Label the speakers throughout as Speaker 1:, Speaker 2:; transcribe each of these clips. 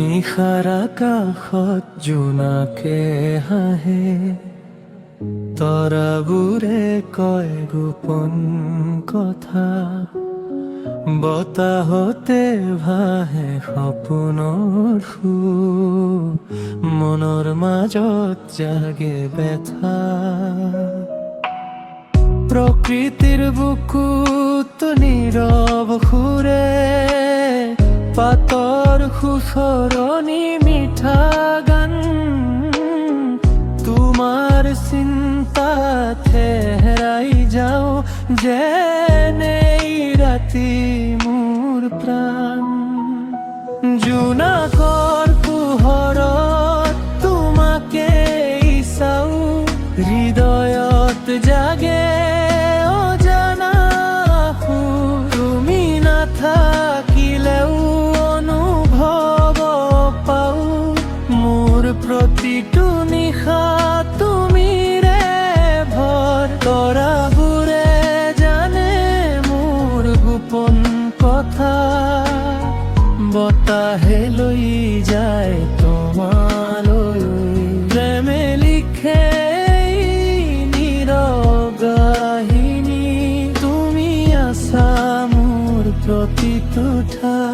Speaker 1: নিশাৰ আকাশত জোনাকে হাঁহে, তৰাবোৰে কয় গোপন কথা, বতাহতে ভাহে সপোনৰ সুৰ, মনৰ মাজত জাগে ব্যথা। প্ৰকৃতিৰ বুকুত নীৰৱ সুৰে, পাতৰ সুচৰণি মিঠা গান, তোমাৰ চিন্তাত হেৰাই যাওঁ যেনে ৰাতি মোৰ প্ৰাণ। জোনাকৰ পোহৰত তোমাকেই চাওঁ, হৃদয়ত জাগে অজানা সুৰ, তুমি নাথাকিলেও অনুভৱ পাওঁ, মোৰ প্ৰতিটো নিশা তুমিৰে ভৰ। তৰাবোৰে জানে মোৰ গোপন কথা, বতাহে লৈ যায় তোমালৈ, প্ৰেমে লিখে নীৰৱ-গাহিনী, তুমি আছা মোৰ প্ৰতিটো ঠাইত।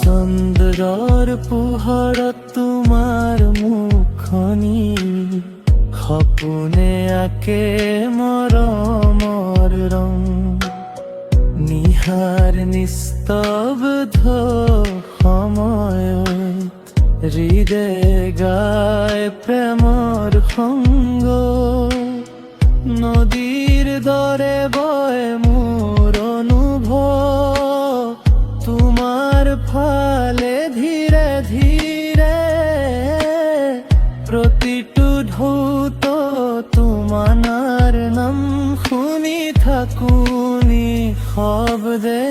Speaker 1: চন্দ্ৰৰ পোহৰত তোমাৰ মুখনি, সপোনে আঁকে মৰমৰ ৰং, নিশাৰ নিস্তব্ধ সময়ত হৃদে গায় প্ৰেমৰ সংগ, নদীৰ দৰে বয় মোৰ অনুভৱ, তোমাৰ ফালে ধীৰে ধীৰে, প্ৰতিটো ঢৌত তোমাৰ নাম শুনি থাকো নিঃশব্দে।